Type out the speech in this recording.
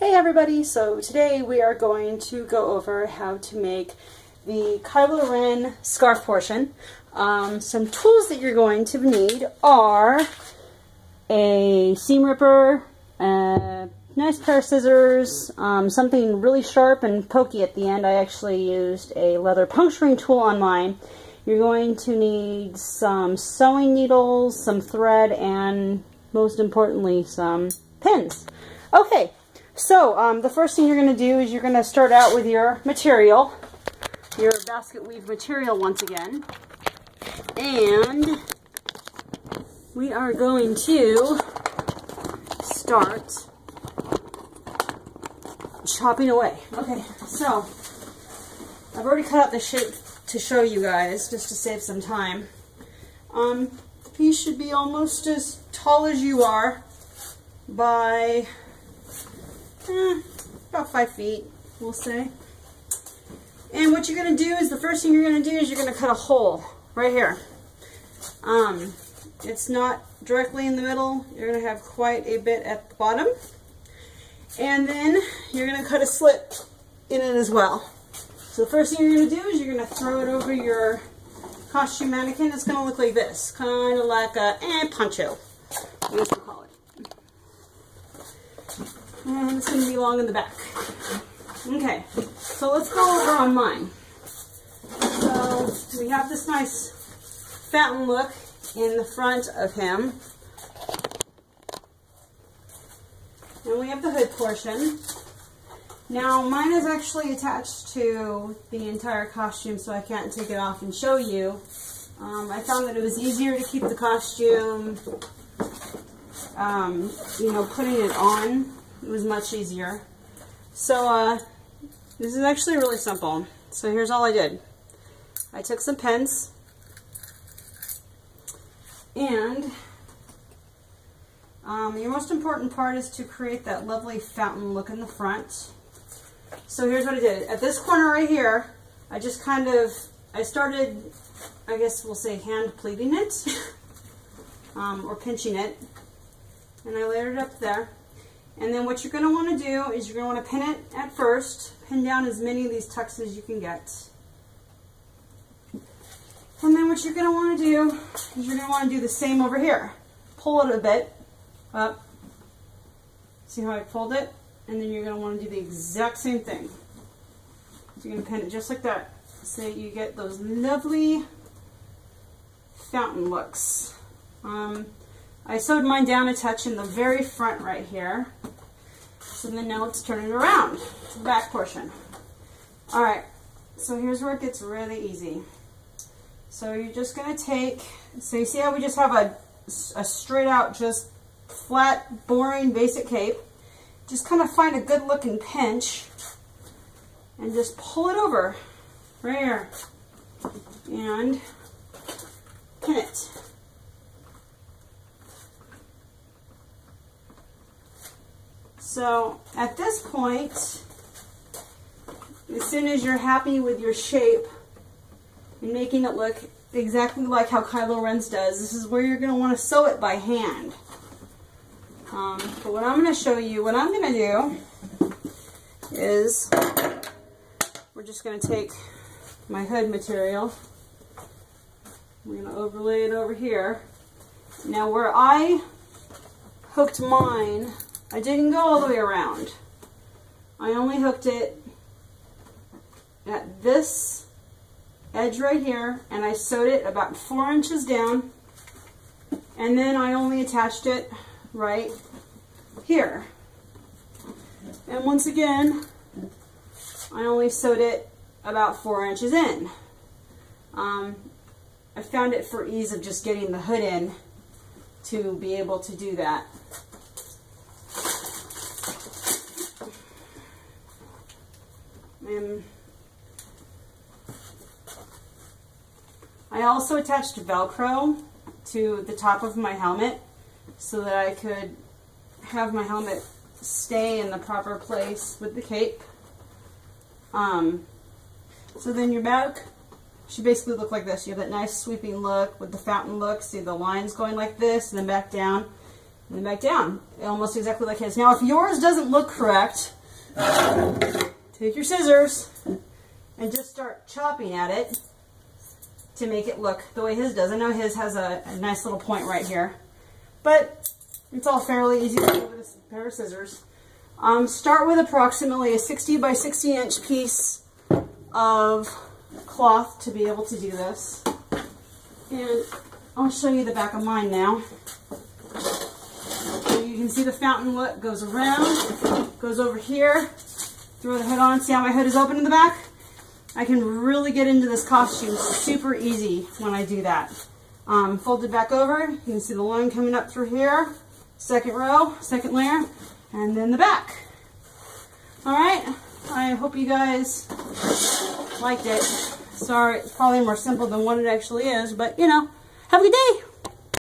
Hey everybody, so today we are going to go over how to make the Kylo Ren scarf portion. Some tools that you're going to need are a seam ripper, a nice pair of scissors, something really sharp and pokey at the end. I actually used a leather puncturing tool on mine. You're going to need some sewing needles, some thread, and most importantly, some pins. Okay. So, the first thing you're going to do is you're going to start out with your material, your basket weave material once again, and we are going to start chopping away. Okay, so I've already cut out the shape to show you guys, just to save some time. The piece should be almost as tall as you are by about 5 feet, we'll say. And what you're going to do is, the first thing you're going to do is you're going to cut a hole right here. It's not directly in the middle. You're going to have quite a bit at the bottom. And then you're going to cut a slit in it as well. So the first thing you're going to do is you're going to throw it over your costume mannequin. It's going to look like this, kind of like a poncho, I guess we'll call it. And it's going to be long in the back. Okay, so let's go over on mine. So we have this nice fountain look in the front of him. And we have the hood portion. Now mine is actually attached to the entire costume, so I can't take it off and show you. I found that it was easier to keep the costume, you know, putting it on. It was much easier. So this is actually really simple. So here's all I did. I took some pins and your most important part is to create that lovely fountain look in the front. So here's what I did. At this corner right here, I just kind of, I started, I guess we'll say, hand pleating it or pinching it, and I layered it up there. And then what you're going to want to do is you're going to want to pin it at first. Pin down as many of these tucks as you can get. And then what you're going to want to do is you're going to want to do the same over here. Pull it a bit up. See how I pulled it? And then you're going to want to do the exact same thing. So you're going to pin it just like that, so that you get those lovely fountain looks. I sewed mine down a touch in the very front right here. So then now let's turn it around to the back portion. Alright, so here's where it gets really easy. So you're just going to take, so you see how we just have a straight out, just flat, boring, basic cape. Just kind of find a good looking pinch and just pull it over right here and pin it. So at this point, as soon as you're happy with your shape and making it look exactly like how Kylo Ren's does, this is where you're going to want to sew it by hand. But what I'm going to show you, what I'm going to do is we're just going to take my hood material, we're going to overlay it over here. Now where I hooked mine, I didn't go all the way around. I only hooked it at this edge right here, and I sewed it about 4 inches down, and then I only attached it right here. And once again, I only sewed it about 4 inches in. I found it for ease of just getting the hood in to be able to do that. I also attached Velcro to the top of my helmet so that I could have my helmet stay in the proper place with the cape. So then your back should basically look like this. You have that nice sweeping look with the fountain look. See the lines going like this, and then back down, and then back down. Almost exactly like his. Now if yours doesn't look correct, take your scissors and just start chopping at it to make it look the way his does. I know his has a nice little point right here, but it's all fairly easy to do with a pair of scissors. Start with approximately a 60 by 60 inch piece of cloth to be able to do this. And I'll show you the back of mine now. So you can see the fountain look goes around, goes over here, throw the hood on. See how my hood is open in the back? I can really get into this costume super easy when I do that. Fold it back over. You can see the line coming up through here. Second row, second layer, and then the back. Alright, I hope you guys liked it. Sorry, it's probably more simple than what it actually is, but you know, have a good day.